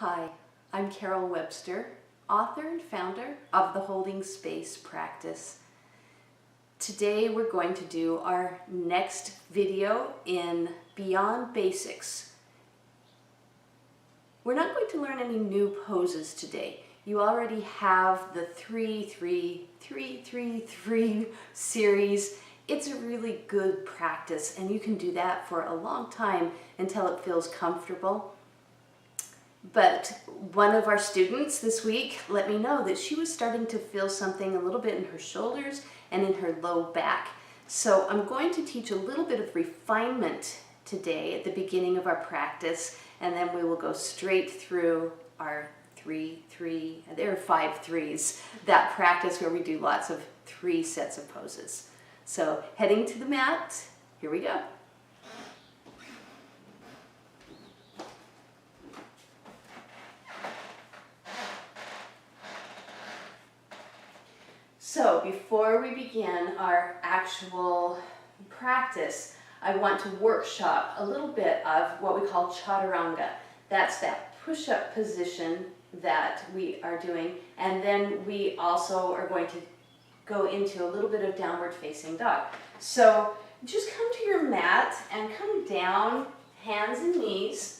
Hi, I'm Carol Webster, author and founder of the Holding Space practice. Today we're going to do our next video in Beyond Basics. We're not going to learn any new poses today. You already have the 3-3-3-3-3 series. It's a really good practice and you can do that for a long time until it feels comfortable. But one of our students this week let me know that she was starting to feel something a little bit in her shoulders and in her low back. So I'm going to teach a little bit of refinement today at the beginning of our practice, and then we will go straight through our 3-3, there are 5 threes, that practice where we do lots of 3 sets of poses. So heading to the mat, here we go. So before we begin our actual practice, I want to workshop a little bit of what we call chaturanga. That's that push-up position that we are doing, and then we also are going to go into a little bit of downward facing dog. So just come to your mat and come down, hands and knees.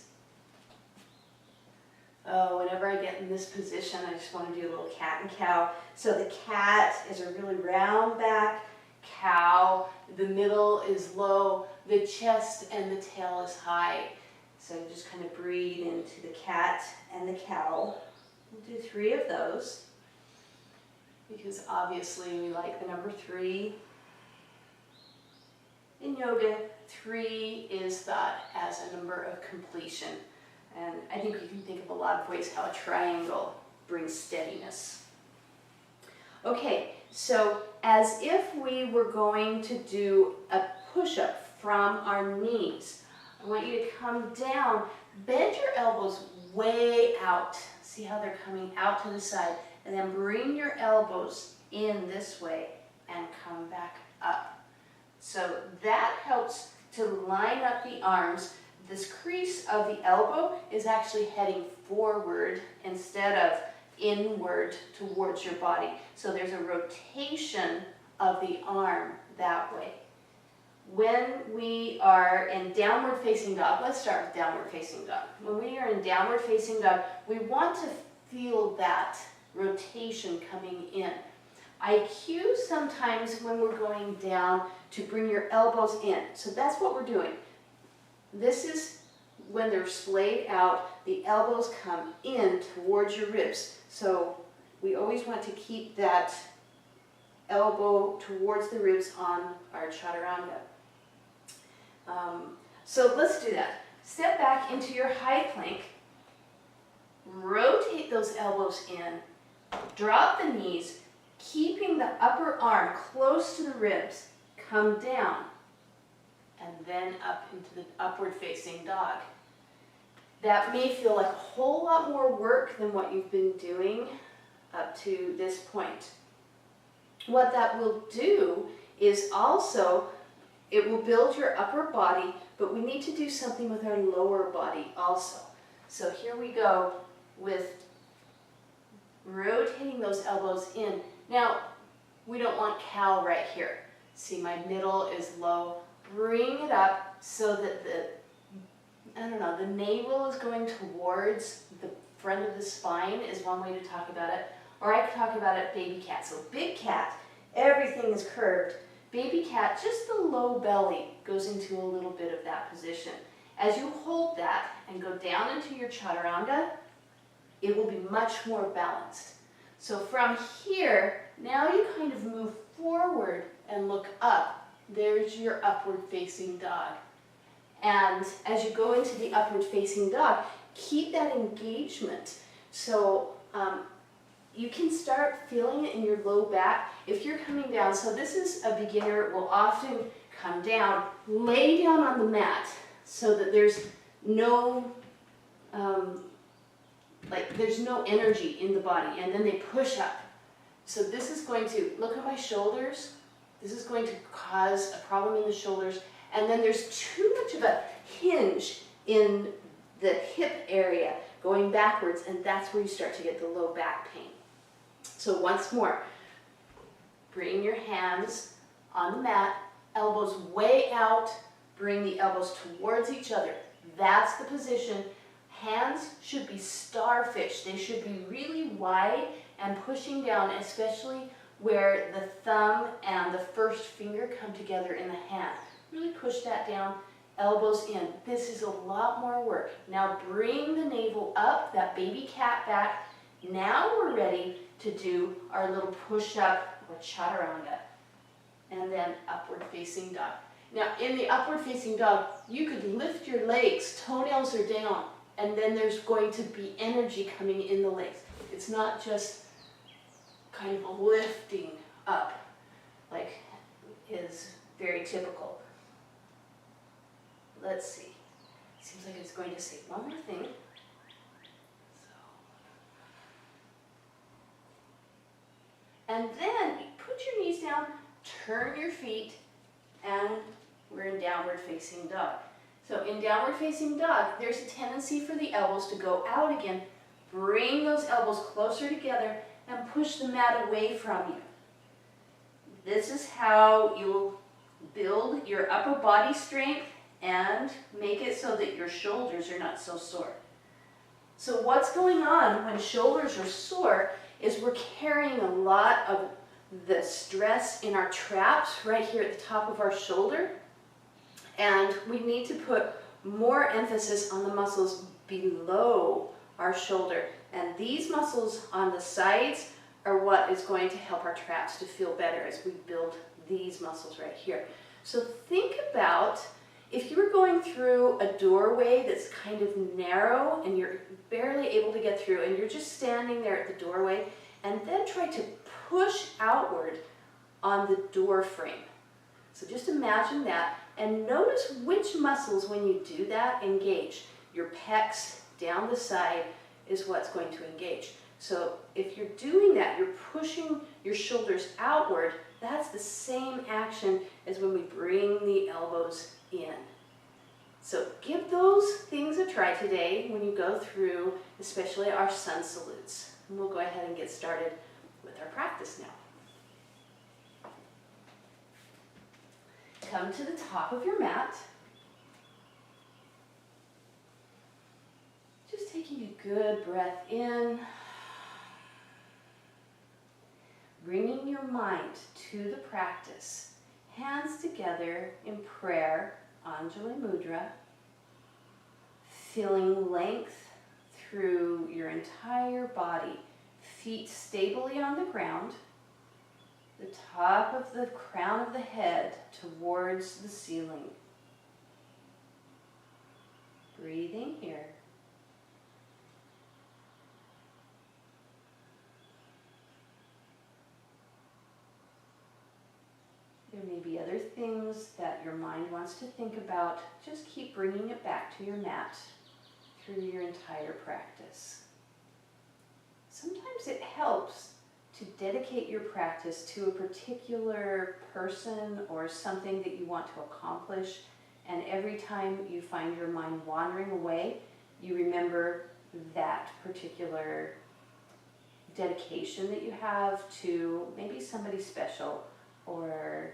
Oh, whenever I get in this position, I just want to do a little cat and cow. So the cat is a really round back, cow, the middle is low, the chest and the tail is high. So just kind of breathe into the cat and the cow. We'll do 3 of those because obviously we like the number 3. In yoga, 3 is thought as a number of completion. And I think you can think of a lot of ways how a triangle brings steadiness. Okay, so as if we were going to do a push-up from our knees, I want you to come down, bend your elbows way out. See how they're coming out to the side, and then bring your elbows in this way and come back up. So that helps to line up the arms. This crease of the elbow is actually heading forward instead of inward towards your body. So there's a rotation of the arm that way. When we are in downward facing dog, let's start with downward facing dog. When we are in downward facing dog, we want to feel that rotation coming in. I cue sometimes when we're going down to bring your elbows in. So that's what we're doing. This is when they're splayed out, the elbows come in towards your ribs. So we always want to keep that elbow towards the ribs on our chaturanga. So let's do that. Step back into your high plank. Rotate those elbows in. Drop the knees, keeping the upper arm close to the ribs. Come down. And then up into the upward facing dog. That may feel like a whole lot more work than what you've been doing up to this point. What that will do is also, it will build your upper body, but we need to do something with our lower body also. So here we go with rotating those elbows in. Now, we don't want cow right here. See, my middle is low. Bring it up so that the navel is going towards the front of the spine is one way to talk about it. Or I could talk about it baby cat. So big cat, everything is curved. Baby cat, just the low belly goes into a little bit of that position. As you hold that and go down into your chaturanga, it will be much more balanced. So from here, now you kind of move forward and look up. There's your upward facing dog. And as you go into the upward facing dog, keep that engagement. So you can start feeling it in your low back. If you're coming down, so this is a beginner will often come down, lay down on the mat so that there's no, there's no energy in the body, and then they push up. So this is going to, look at my shoulders. This is going to cause a problem in the shoulders. And then there's too much of a hinge in the hip area. going backwards, and that's where you start to get the low back pain. So once more, bring your hands on the mat, elbows way out, bring the elbows towards each other. That's the position. Hands should be starfish. They should be really wide and pushing down, especially where the thumb and the first finger come together in the hand. Really push that down, elbows in. This is a lot more work. Now bring the navel up, that baby cat back. Now we're ready to do our little push-up or chaturanga, and then upward facing dog. Now in the upward facing dog, you could lift your legs, toenails are down, and then there's going to be energy coming in the legs. It's not just kind of a lifting up like is very typical. Let's see. Seems like it's going to say one more thing. And then put your knees down, turn your feet, and we're in downward facing dog. So in downward facing dog, there's a tendency for the elbows to go out again. Bring those elbows closer together and push the mat away from you. This is how you'll build your upper body strength and make it so that your shoulders are not so sore. So what's going on when shoulders are sore is we're carrying a lot of the stress in our traps right here at the top of our shoulder, and we need to put more emphasis on the muscles below our shoulder, and these muscles on the sides are what is going to help our traps to feel better as we build these muscles right here. So think about if you were going through a doorway that's kind of narrow and you're barely able to get through and you're just standing there at the doorway, and then try to push outward on the door frame. So just imagine that and notice which muscles when you do that engage. Your pecs down the side is what's going to engage. So if you're doing that, you're pushing your shoulders outward. That's the same action as when we bring the elbows in. So give those things a try today when you go through, especially our sun salutes. And we'll go ahead and get started with our practice now. Come to the top of your mat. Just taking a good breath in. Bringing your mind to the practice. Hands together in prayer, Anjali Mudra. Feeling length through your entire body. Feet stably on the ground. The top of the crown of the head towards the ceiling. Breathing here. There may be other things that your mind wants to think about. Just keep bringing it back to your mat through your entire practice. Sometimes it helps to dedicate your practice to a particular person or something that you want to accomplish, and every time you find your mind wandering away, you remember that particular dedication that you have to maybe somebody special or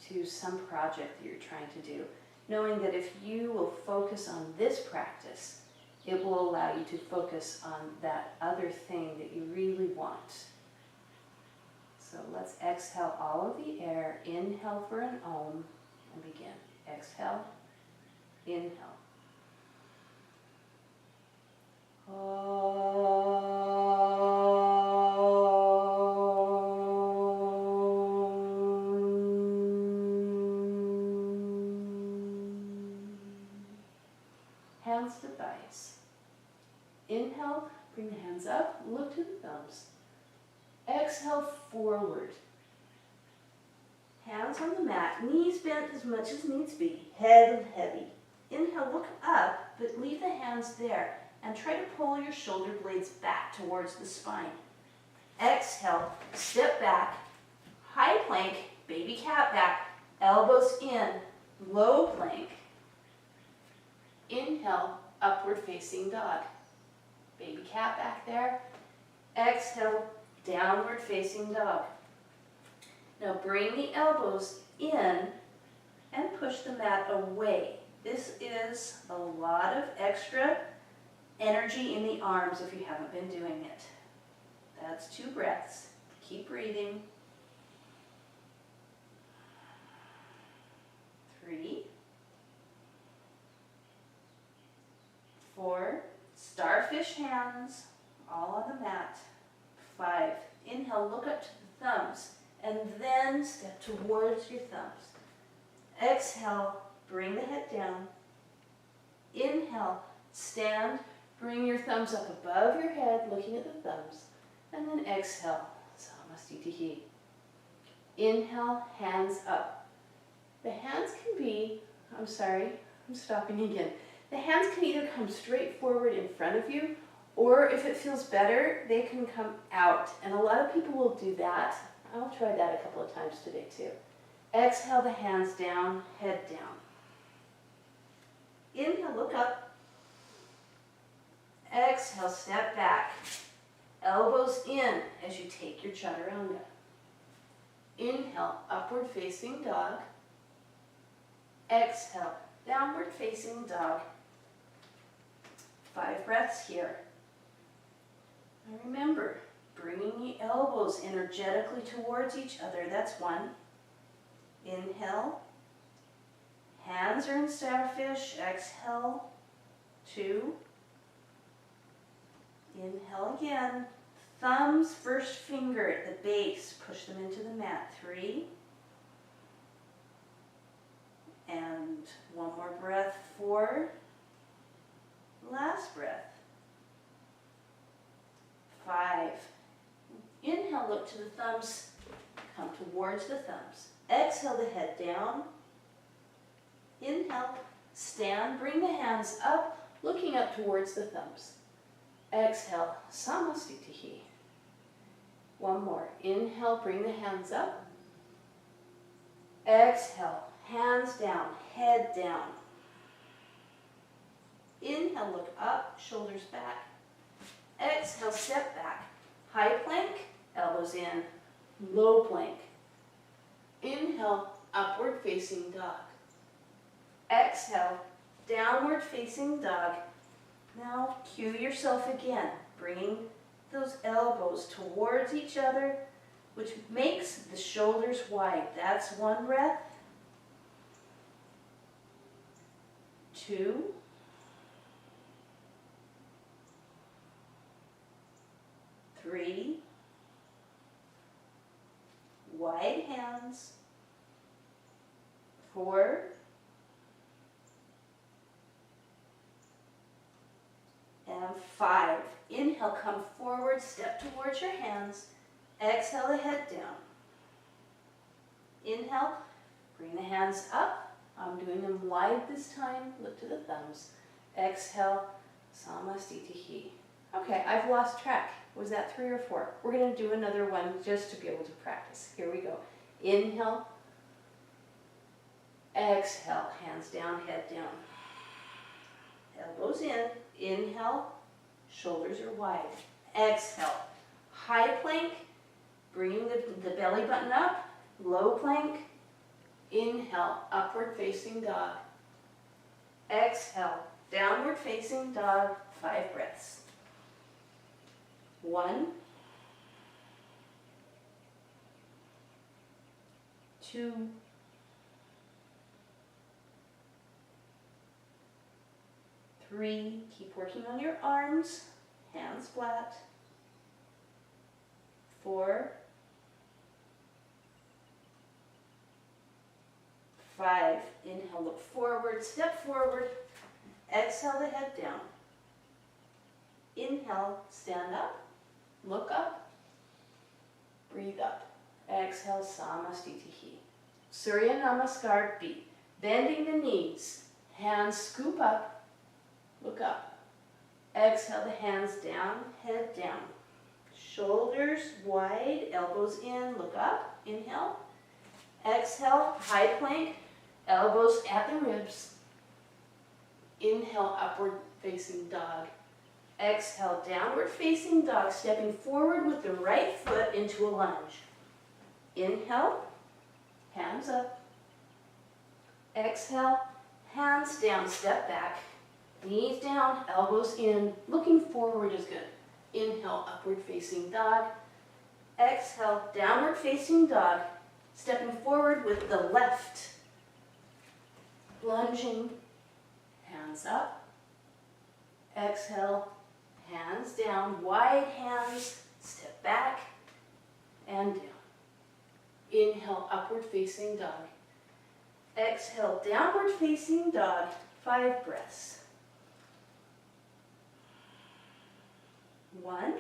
to some project that you're trying to do, knowing that if you will focus on this practice, it will allow you to focus on that other thing that you really want. So let's exhale all of the air. Inhale for an Om and begin. Exhale, inhale. Hands to thighs. Inhale, bring the hands up, look to the thumbs. Exhale, forward. Hands on the mat, knees bent as much as needs be, head heavy. Inhale, look up, but leave the hands there and try to pull your shoulder blades back towards the spine. Exhale, step back, high plank, baby cat back, elbows in, low plank. Inhale, upward facing dog. baby cat back there. Exhale, downward facing dog. Now bring the elbows in and push the mat away. This is a lot of extra energy in the arms if you haven't been doing it. That's 2 breaths. Keep breathing. 3, 4, starfish hands, all on the mat. 5, inhale, look up to the thumbs, and then step towards your thumbs. Exhale, bring the head down. Inhale, stand, bring your thumbs up above your head, looking at the thumbs, and then exhale, Samasthiti. Inhale, hands up. The hands can be, I'm stopping again. The hands can either come straight forward in front of you, or if it feels better, they can come out. And a lot of people will do that. I'll try that a couple of times today too. Exhale the hands down, head down. Inhale, look up. Exhale, step back. Elbows in as you take your chaturanga. Inhale, upward facing dog. Exhale, downward facing dog. 5 breaths here. And remember, bringing the elbows energetically towards each other. That's 1. Inhale. Hands are in starfish. Exhale. 2. Inhale again. Thumbs, first finger at the base. Push them into the mat. 3. And 1 more breath. 4. Last breath. 5. Inhale, look to the thumbs. Come towards the thumbs. Exhale the head down. Inhale, stand, bring the hands up, looking up towards the thumbs. Exhale, Samasthiti. 1 more. Inhale, bring the hands up. Exhale, hands down, head down. Inhale, look up, shoulders back. Exhale, step back. High plank, elbows in. Low plank. Inhale, upward facing dog. Exhale, downward facing dog. Now cue yourself again, bringing those elbows towards each other, which makes the shoulders wide. That's 1 breath. 2. 3. Wide hands. 4. And 5. Inhale, come forward, step towards your hands. Exhale the head down. Inhale, bring the hands up. I'm doing them wide this time. Look to the thumbs. Exhale, Samasthiti. Okay, I've lost track. Was that 3 or 4? We're going to do another one just to be able to practice. Here we go. Inhale. Exhale, hands down, head down. Elbows in. Inhale, shoulders are wide. Exhale, high plank, bringing the belly button up. Low plank. Inhale, upward facing dog. Exhale, downward facing dog. 5 breaths. 1, 2, 3, keep working on your arms, hands flat. 4, 5, inhale, look forward, step forward. Exhale the head down. Inhale, stand up. Look up, breathe up. Exhale, Samasthiti. Surya Namaskar B. Bending the knees, hands scoop up, look up. Exhale the hands down, head down. Shoulders wide, elbows in, look up. Inhale. Exhale, high plank, elbows at the ribs. Inhale, upward facing dog. Exhale, downward facing dog, stepping forward with the right foot into a lunge. Inhale, hands up. Exhale, hands down, step back. Knees down, elbows in, looking forward is good. Inhale, upward facing dog. Exhale, downward facing dog, stepping forward with the left. Lunging, hands up. Exhale, hands down, wide hands, step back and down. Inhale, upward facing dog. Exhale, downward facing dog, 5 breaths. 1,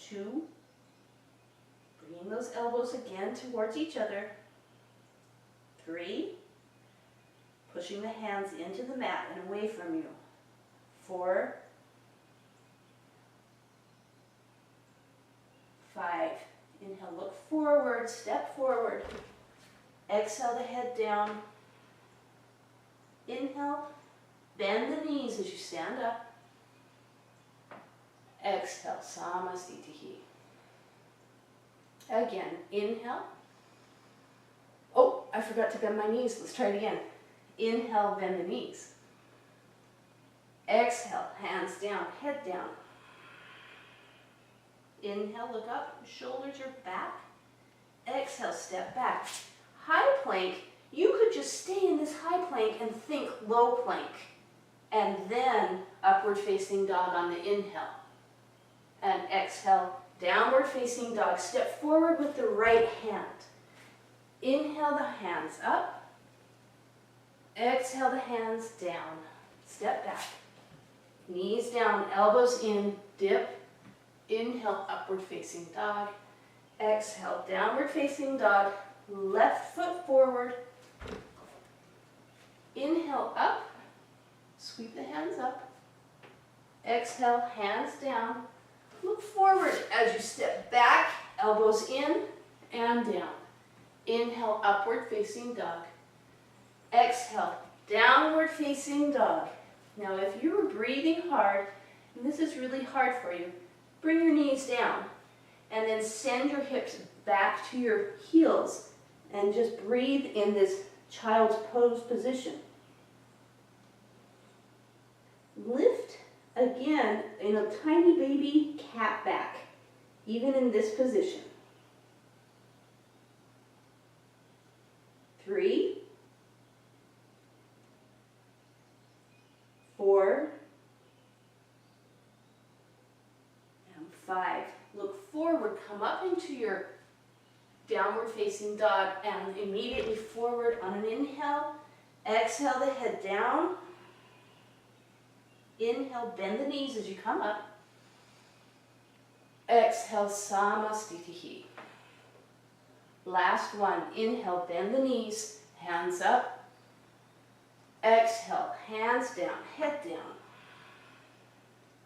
2, bringing those elbows again towards each other. 3, pushing the hands into the mat and away from you. 4, 5, inhale, look forward, step forward. Exhale the head down. Inhale, bend the knees as you stand up. Exhale, Samasthiti. Again, inhale. Oh, I forgot to bend my knees. Let's try it again. Inhale, bend the knees. Exhale, hands down, head down. Inhale, look up, shoulders are back. Exhale, step back. High plank, you could just stay in this high plank and think low plank. And then upward facing dog on the inhale. And exhale, downward facing dog. Step forward with the right hand. Inhale the hands up. Exhale the hands down. Step back. Knees down, elbows in, dip. Inhale, upward facing dog. Exhale, downward facing dog. Left foot forward. Inhale up. Sweep the hands up. Exhale, hands down. Look forward as you step back, elbows in and down. Inhale, upward facing dog. Exhale, downward facing dog. Now if you're breathing hard, and this is really hard for you, bring your knees down and then send your hips back to your heels and just breathe in this child's pose position. Lift again in a tiny baby cat back, even in this position. 3, 4, and 5. Look forward, come up into your downward facing dog and immediately forward on an inhale. Exhale the head down. Inhale, bend the knees as you come up. Exhale, Samasthiti. Last one. Inhale, bend the knees, hands up. Exhale, hands down, head down.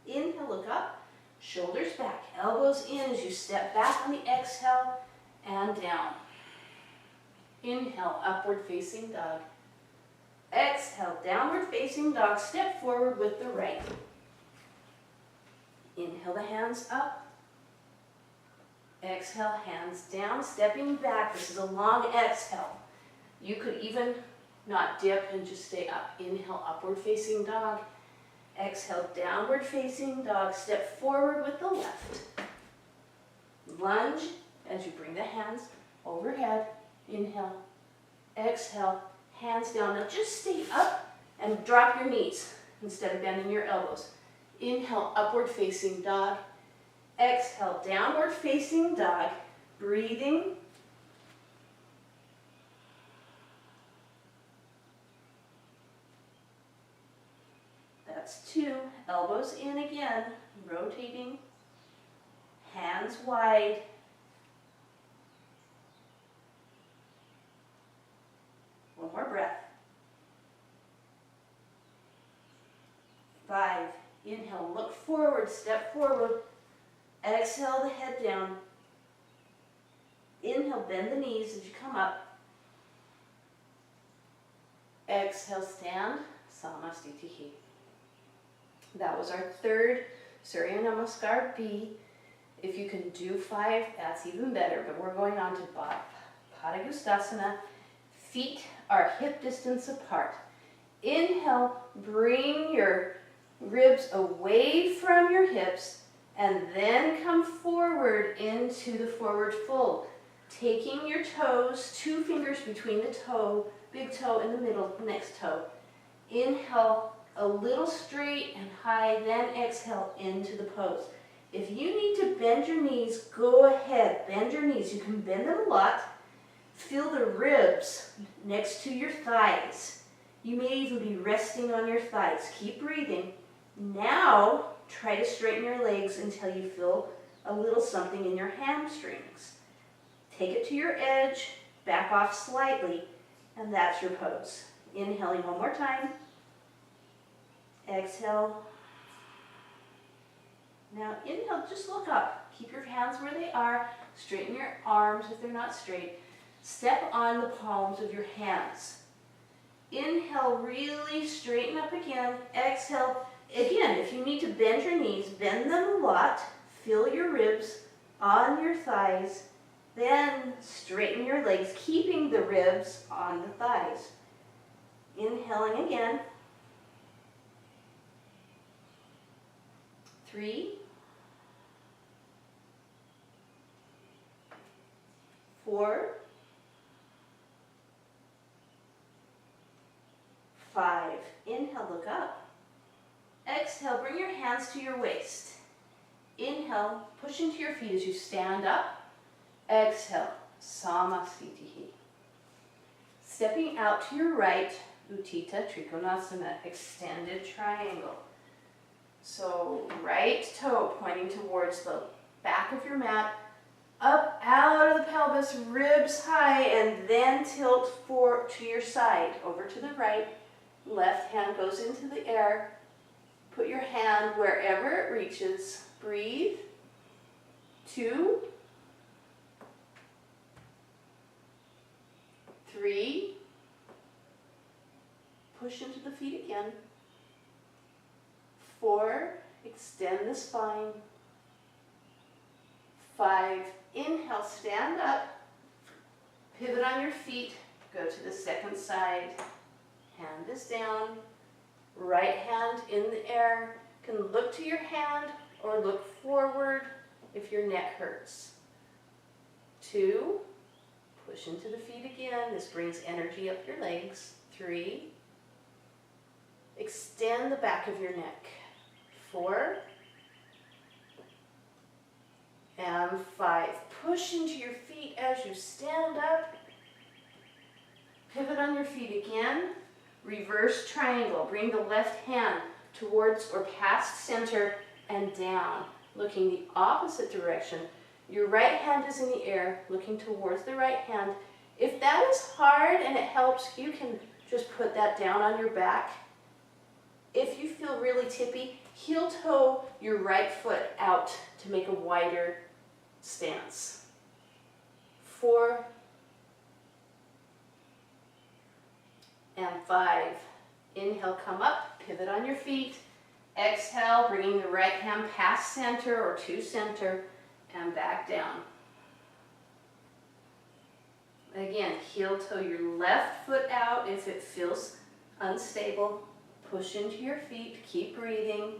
Inhale, look up, shoulders back, elbows in as you step back on the exhale and down. Inhale, upward facing dog. Exhale, downward facing dog. Step forward with the right. Inhale the hands up. Exhale, hands down, stepping back. This is a long exhale. You could even not dip and just stay up. Inhale, upward facing dog. Exhale, downward facing dog. Step forward with the left. Lunge as you bring the hands overhead. Inhale, exhale, hands down. Now just stay up and drop your knees instead of bending your elbows. Inhale, upward facing dog. Exhale, downward facing dog. Breathing. That's 2. Elbows in again. Rotating. Hands wide. One more breath. 5. Inhale, look forward, step forward. Exhale the head down. Inhale, bend the knees as you come up. Exhale, stand, Samastitihi. That was our third Surya Namaskar B. If you can do 5, that's even better, but we're going on to Padangusthasana. Feet are hip distance apart. Inhale, bring your ribs away from your hips, and then come forward into the forward fold. Taking your toes, 2 fingers between the toe, big toe in the middle, next toe. Inhale, a little straight and high, then exhale into the pose. If you need to bend your knees, go ahead, bend your knees. You can bend them a lot. Feel the ribs next to your thighs. You may even be resting on your thighs. Keep breathing. Now, try to straighten your legs until you feel a little something in your hamstrings. Take it to your edge, back off slightly, and that's your pose. Inhaling one more time. Exhale. Now inhale, just look up. Keep your hands where they are. Straighten your arms if they're not straight. Step on the palms of your hands. Inhale, really straighten up again. Exhale. Again, if you need to bend your knees, bend them a lot. Feel your ribs on your thighs. Then straighten your legs, keeping the ribs on the thighs. Inhaling again. 3, 4, 5. Inhale, look up. Exhale, bring your hands to your waist. Inhale, push into your feet as you stand up. Exhale, Samastitihi. Stepping out to your right, Utthita Trikonasana, extended triangle. So right toe pointing towards the back of your mat, up out of the pelvis, ribs high, and then tilt to your side, over to the right. Left hand goes into the air. Put your hand wherever it reaches. Breathe. 2, 3. Push into the feet again. 4, extend the spine. 5, inhale, stand up. Pivot on your feet. Go to the second side. Hand is down. Right hand in the air. You can look to your hand or look forward if your neck hurts. 2, push into the feet again. This brings energy up your legs. 3, extend the back of your neck. 4, and 5. Push into your feet as you stand up. Pivot on your feet again. Reverse triangle. Bring the left hand towards or past center and down, looking the opposite direction. Your right hand is in the air, looking towards the right hand. If that is hard and it helps, you can just put that down on your back. If you feel really tippy, heel toe your right foot out to make a wider stance. 4 and 5. Inhale, come up, pivot on your feet. Exhale, bringing the right hand past center or to center and back down. Again, heel toe your left foot out if it feels unstable. Push into your feet, keep breathing.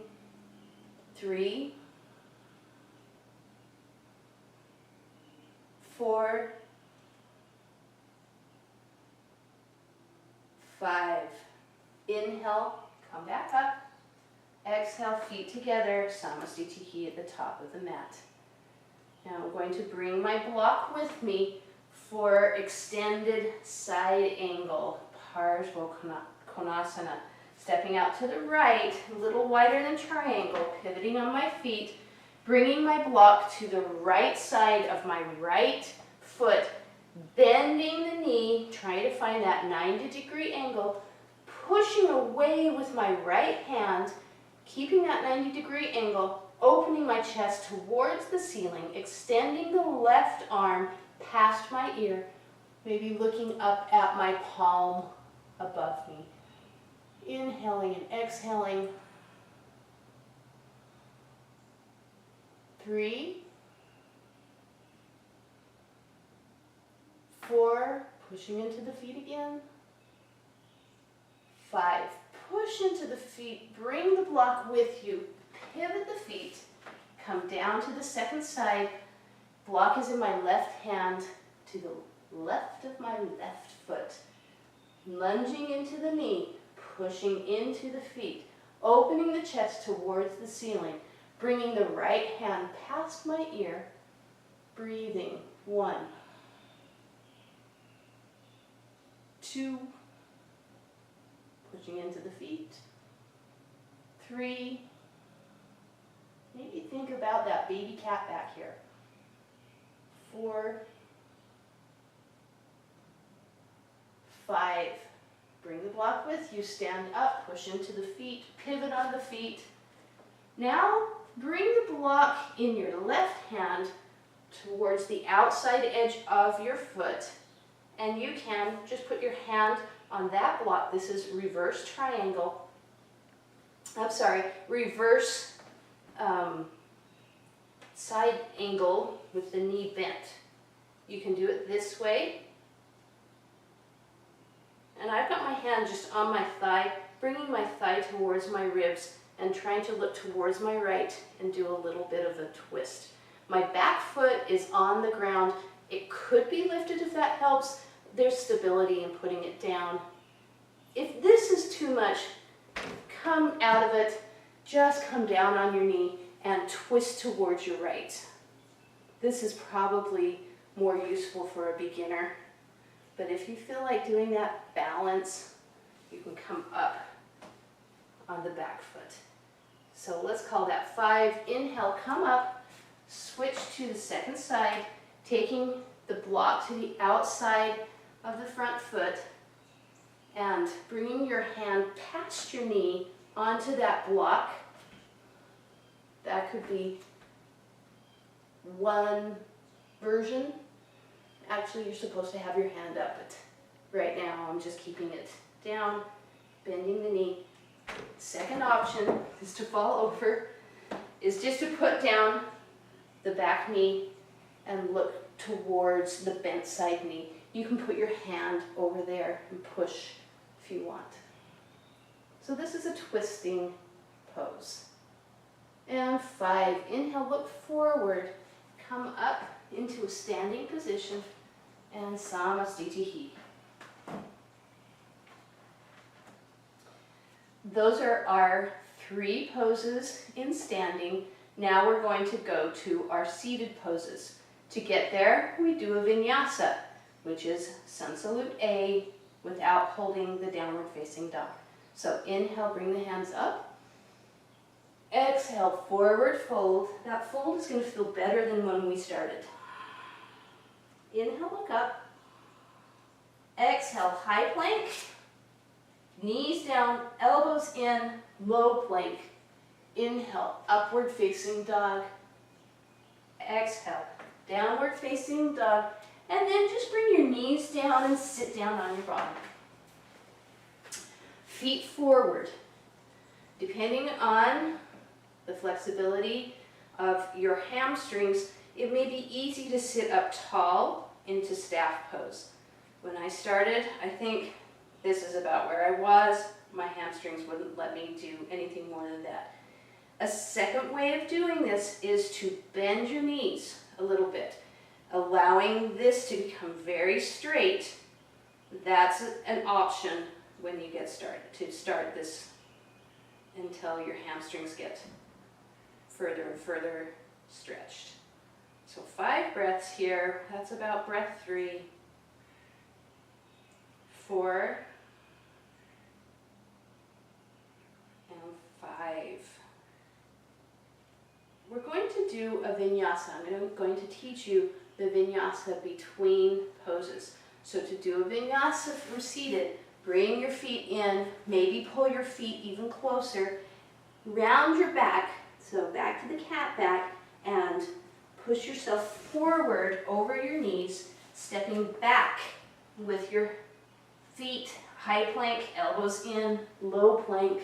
3, 4, 5. Inhale, come back up. Exhale, feet together, Samastitihi at the top of the mat. Now I'm going to bring my block with me for extended side angle, Parsvakonasana. Stepping out to the right, a little wider than triangle, pivoting on my feet, bringing my block to the right side of my right foot, bending the knee, trying to find that 90-degree angle, pushing away with my right hand, keeping that 90-degree angle, opening my chest towards the ceiling, extending the left arm past my ear, maybe looking up at my palm above me. Inhaling and exhaling. 3, 4, pushing into the feet again. 5, push into the feet, bring the block with you, pivot the feet, come down to the second side. Block is in my left hand to the left of my left foot. Lunging into the knee, pushing into the feet, opening the chest towards the ceiling, bringing the right hand past my ear, breathing. 1, 2, pushing into the feet. 3, maybe think about that baby cat back here. 4, 5, bring the block with you, stand up, push into the feet, pivot on the feet. Now, bring the block in your left hand towards the outside edge of your foot, and you can just put your hand on that block. This is reverse triangle. Reverse side angle with the knee bent. You can do it this way. And I've got my hand just on my thigh, bringing my thigh towards my ribs and trying to look towards my right and do a little bit of a twist. My back foot is on the ground. It could be lifted if that helps. There's stability in putting it down. If this is too much, come out of it. Just come down on your knee and twist towards your right. This is probably more useful for a beginner. But if you feel like doing that balance, you can come up on the back foot. So let's call that 5. Inhale, come up, switch to the second side, taking the block to the outside of the front foot and bringing your hand past your knee onto that block. That could be one version. Actually, you're supposed to have your hand up, but right now I'm just keeping it down, bending the knee. Second option is to fall over, is just to put down the back knee and look towards the bent side knee. You can put your hand over there and push if you want. So this is a twisting pose. And 5, inhale, look forward, come up into a standing position, and Samastitihi. Those are our 3 poses in standing. Now we're going to go to our seated poses. To get there, we do a vinyasa, which is sun salute A without holding the downward facing dog. So inhale, bring the hands up. Exhale, forward fold. That fold is going to feel better than when we started. Inhale, look up. Exhale, high plank. Knees down, elbows in, low plank. Inhale, upward facing dog. Exhale, downward facing dog. And then just bring your knees down and sit down on your bottom. Feet forward. Depending on the flexibility of your hamstrings, it may be easy to sit up tall into staff pose. When I started, I think this is about where I was. My hamstrings wouldn't let me do anything more than that. A second way of doing this is to bend your knees a little bit, allowing this to become very straight. That's an option when you get started, to start this until your hamstrings get further and further stretched. So 5 breaths here. That's about breath 3. 4. And 5. We're going to do a vinyasa. I'm going to teach you the vinyasa between poses. So to do a vinyasa from seated, bring your feet in, maybe pull your feet even closer, round your back, so back to the cat back, and push yourself forward over your knees, stepping back with your Feet, high plank, elbows in, low plank,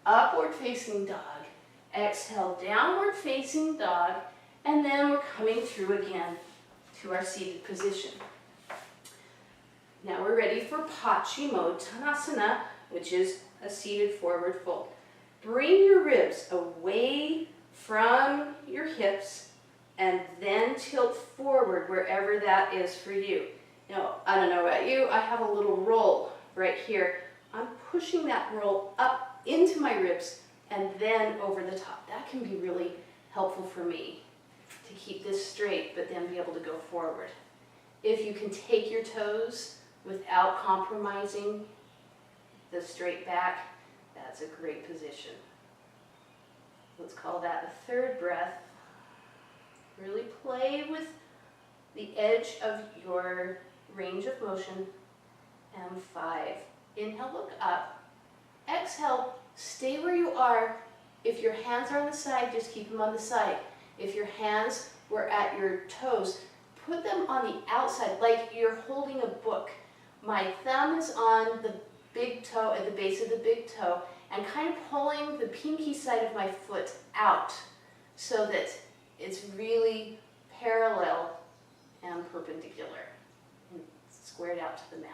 upward facing dog. Exhale, downward facing dog, and then we're coming through again to our seated position. Now we're ready for Paschimottanasana, which is a seated forward fold. Bring your ribs away from your hips and then tilt forward wherever that is for you. Now, I don't know about you, I have a little roll right here. I'm pushing that roll up into my ribs and then over the top. That can be really helpful for me to keep this straight, but then be able to go forward. If you can take your toes without compromising the straight back, that's a great position. Let's call that a third breath. Really play with the edge of your range of motion. And 5. Inhale, look up. Exhale, stay where you are. If your hands are on the side, just keep them on the side. If your hands were at your toes, put them on the outside, like you're holding a book. My thumb is on the big toe, at the base of the big toe, and kind of pulling the pinky side of my foot out so that it's really parallel and perpendicular and squared out to the mat.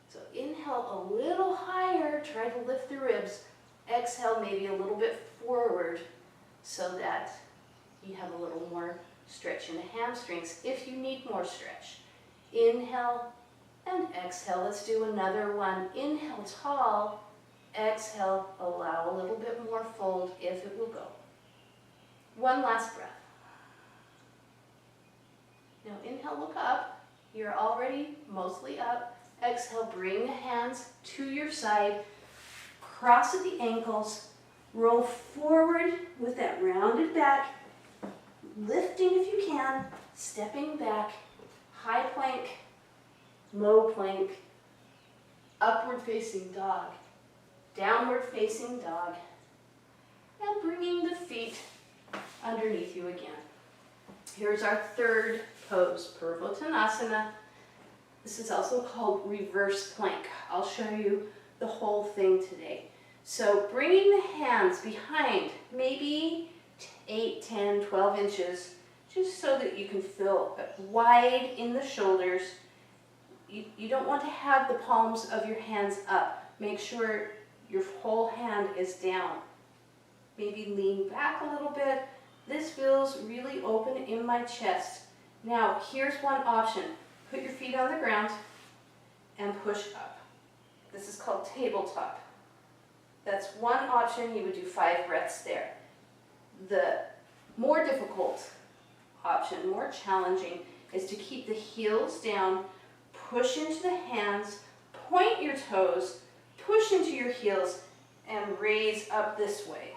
So inhale a little higher, try to lift the ribs. Exhale maybe a little bit forward so that you have a little more stretch in the hamstrings if you need more stretch. Inhale and exhale. Let's do another one. Inhale tall. Exhale, allow a little bit more fold if it will go. One last breath. Now inhale, look up. You're already mostly up. Exhale, bring the hands to your side. Cross at the ankles. Roll forward with that rounded back. Lifting if you can. Stepping back. High plank. Low plank. Upward facing dog. Downward facing dog. And bringing the feet underneath you again. Here's our third pose, Purvottanasana. This is also called reverse plank. I'll show you the whole thing today. So bringing the hands behind, maybe 8, 10, 12 inches, just so that you can feel wide in the shoulders. You don't want to have the palms of your hands up. Make sure your whole hand is down. Maybe lean back a little bit. This feels really open in my chest. Now, here's one option. Put your feet on the ground and push up. This is called tabletop. That's one option. You would do 5 breaths there. The more difficult option, more challenging, is to keep the heels down, push into the hands, point your toes, push into your heels, and raise up this way.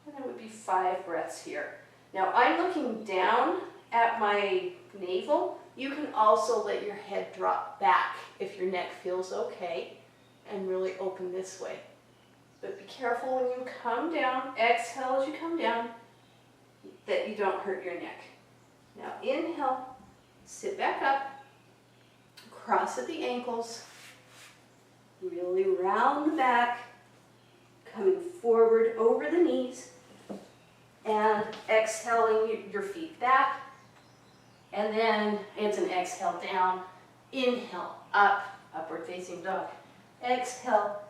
And that would be 5 breaths here. Now I'm looking down at my navel. You can also let your head drop back if your neck feels okay and really open this way. But be careful when you come down, exhale as you come down, that you don't hurt your neck. Now inhale, sit back up, cross at the ankles, really round the back, coming forward over the knees, and exhaling your feet back, and then it's an exhale down, inhale up, upward facing dog, exhale,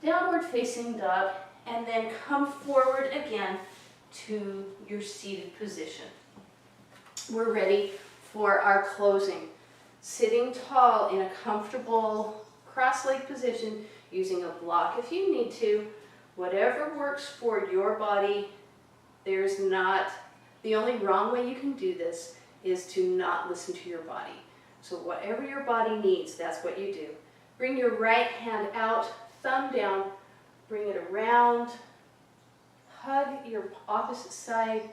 downward facing dog, and then come forward again to your seated position. We're ready for our closing. Sitting tall in a comfortable cross-leg position, using a block if you need to, whatever works for your body. There's not, the only wrong way you can do this is to not listen to your body. So whatever your body needs, that's what you do. Bring your right hand out, thumb down, bring it around, hug your opposite side,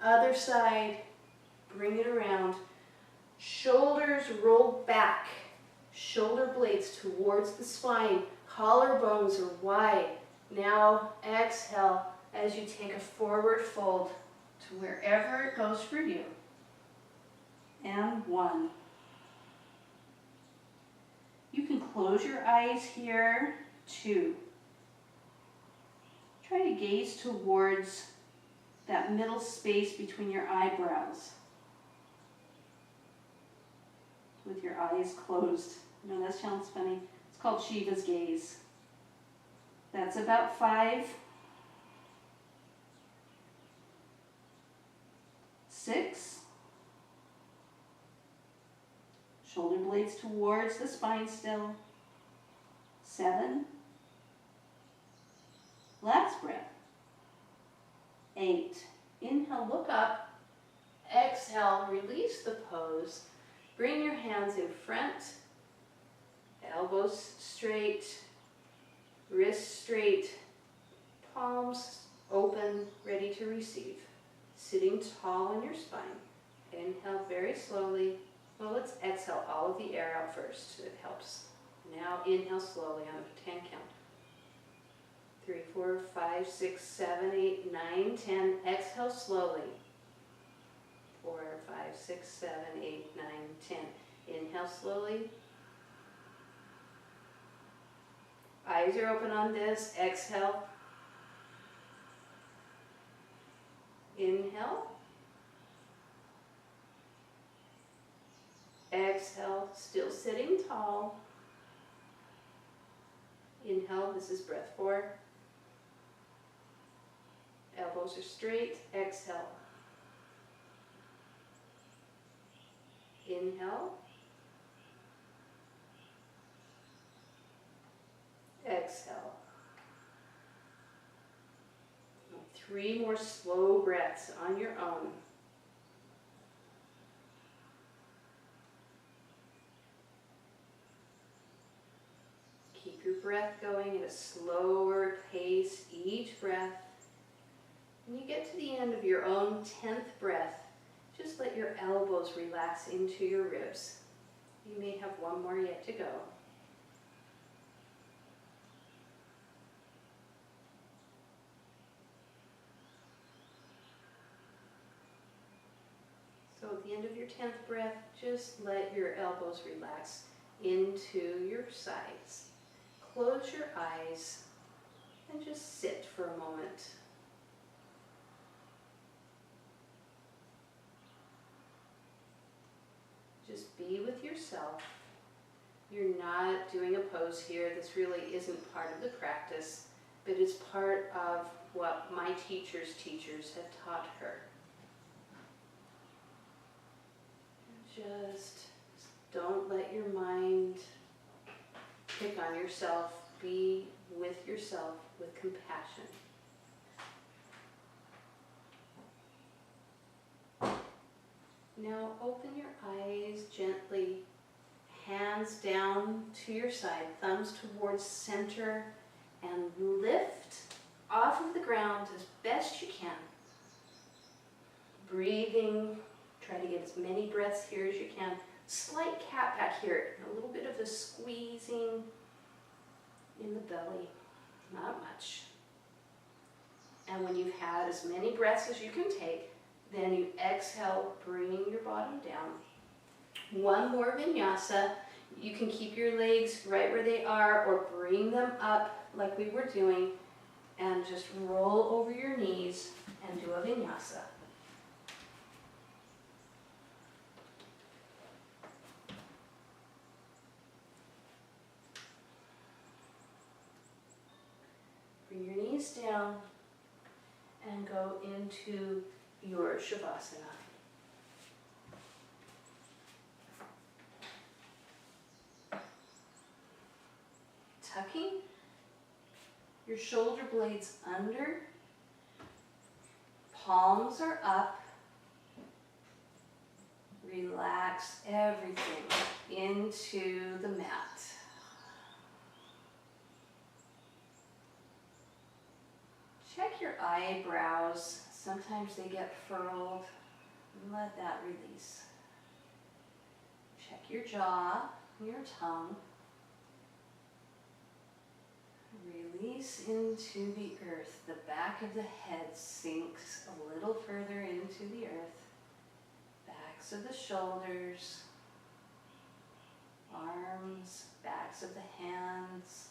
other side, bring it around. Shoulders roll back, shoulder blades towards the spine, collarbones are wide. Now exhale as you take a forward fold to wherever it goes for you. And 1. You can close your eyes here. 2. Try to gaze towards that middle space between your eyebrows with your eyes closed. I know that sounds funny. It's called Shiva's gaze. That's about 5. 6. Shoulder blades towards the spine still. 7. Last breath. 8. Inhale, look up. Exhale, release the pose. Bring your hands in front. Elbows straight. Wrists straight. Palms open, ready to receive. Sitting tall in your spine. Inhale very slowly. Well, let's exhale all of the air out first. It helps. Now inhale slowly on a 10 count. 3, 4, 5, 6, 7, 8, 9, 10. Exhale slowly. 4, 5, 6, 7, 8, 9, 10. Inhale slowly. Eyes are open on this. Exhale. Inhale. Exhale, still sitting tall. Inhale, this is breath 4. Elbows are straight. Exhale. Inhale. Exhale. 3 more slow breaths on your own. Keep your breath going at a slower pace each breath. When you get to the end of your own 10th breath, just let your elbows relax into your ribs. You may have one more yet to go. So at the end of your 10th breath, just let your elbows relax into your sides. Close your eyes and just sit for a moment. Just be with yourself. You're not doing a pose here. This really isn't part of the practice, but it's part of what my teacher's teachers have taught her. Just don't let your mind pick on yourself. Be with yourself with compassion. Now open your eyes gently, hands down to your side, thumbs towards center, and lift off of the ground as best you can. Breathing, try to get as many breaths here as you can. Slight cat back here, a little bit of a squeezing in the belly, not much. And when you've had as many breaths as you can take, then you exhale, bringing your bottom down. One more vinyasa. You can keep your legs right where they are or bring them up like we were doing and just roll over your knees and do a vinyasa. Bring your knees down and go into your Shavasana. Tucking your shoulder blades under, palms are up. Relax everything into the mat. Check your eyebrows. Sometimes they get furrowed. Let that release. Check your jaw, your tongue. Release into the earth. The back of the head sinks a little further into the earth. of the shoulders, arms, backs of the hands.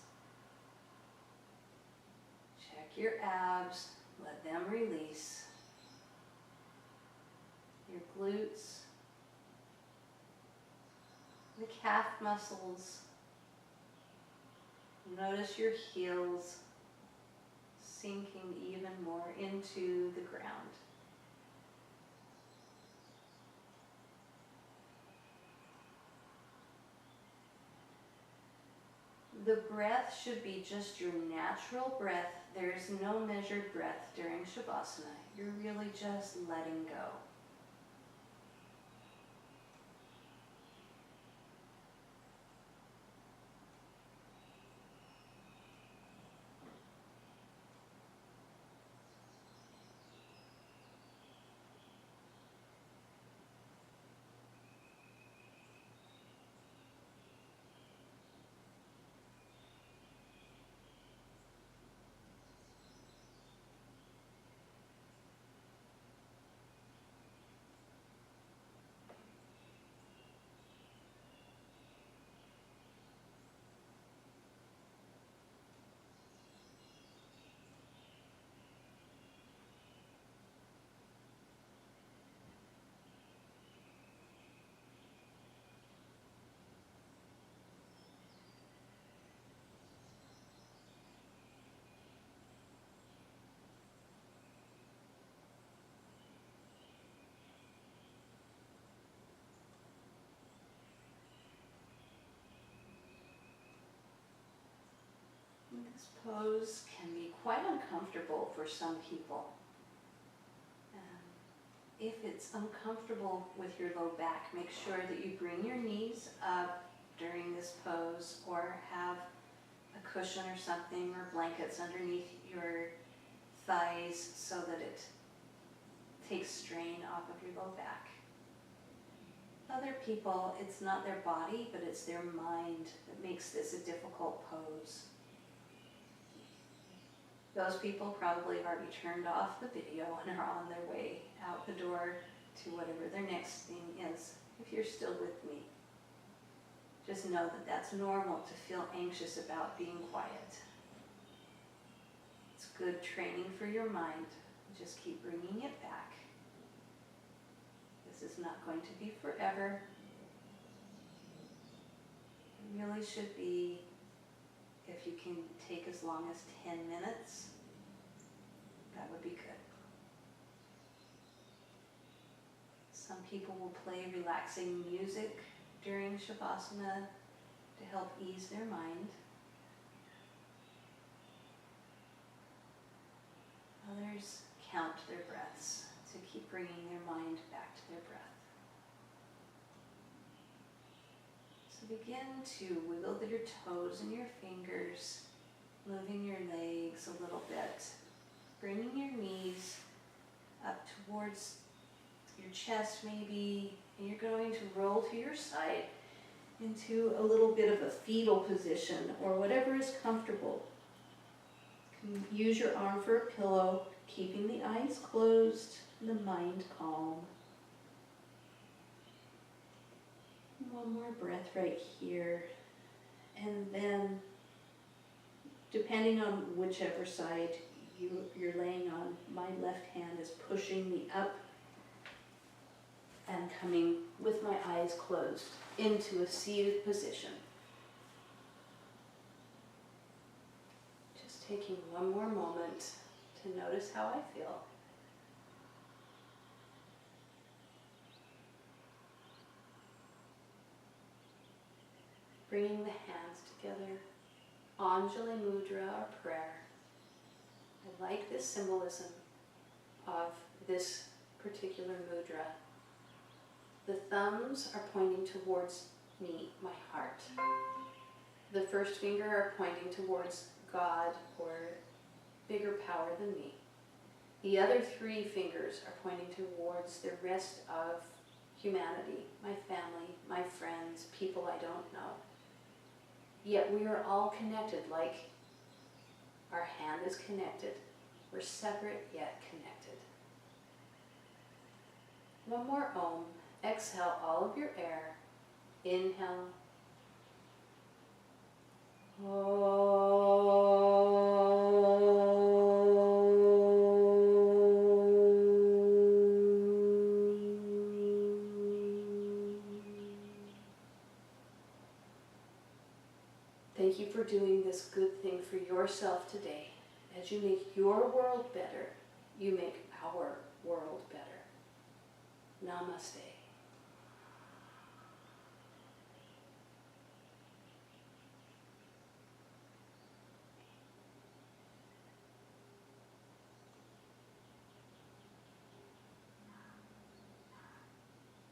Check your abs, let them release. Your glutes, the calf muscles. Notice your heels sinking even more into the ground. The breath should be just your natural breath. There is no measured breath during Shavasana. You're really just letting go. This pose can be quite uncomfortable for some people. If it's uncomfortable with your low back, make sure that you bring your knees up during this pose, or have a cushion or something, or blankets underneath your thighs so that it takes strain off of your low back. Other people, it's not their body, but it's their mind that makes this a difficult pose. Those people probably have already turned off the video and are on their way out the door to whatever their next thing is. If you're still with me, just know that that's normal to feel anxious about being quiet. It's good training for your mind. Just keep bringing it back. This is not going to be forever. It really should be, if you can take as long as 10 minutes, that would be good. Some people will play relaxing music during Shavasana to help ease their mind. Others count their breaths to keep bringing their mind back to their breath. So begin to wiggle your toes and your fingers, moving your legs a little bit, bringing your knees up towards your chest maybe, and you're going to roll to your side into a little bit of a fetal position, or whatever is comfortable. You can use your arm for a pillow, keeping the eyes closed and the mind calm. One more breath right here, and then depending on whichever side you're laying on, my left hand is pushing me up and coming with my eyes closed into a seated position. Just taking one more moment to notice how I feel. Bringing the hands together, Anjali Mudra or prayer. I like this symbolism of this particular mudra. The thumbs are pointing towards me, my heart. The first finger are pointing towards God or bigger power than me. The other three fingers are pointing towards the rest of humanity, my family, my friends, people I don't know. Yet we are all connected, like our hand is connected. We're separate yet connected. One more Om. Exhale all of your air. Inhale. Om. for doing this good thing for yourself today. As you make your world better, you make our world better. Namaste.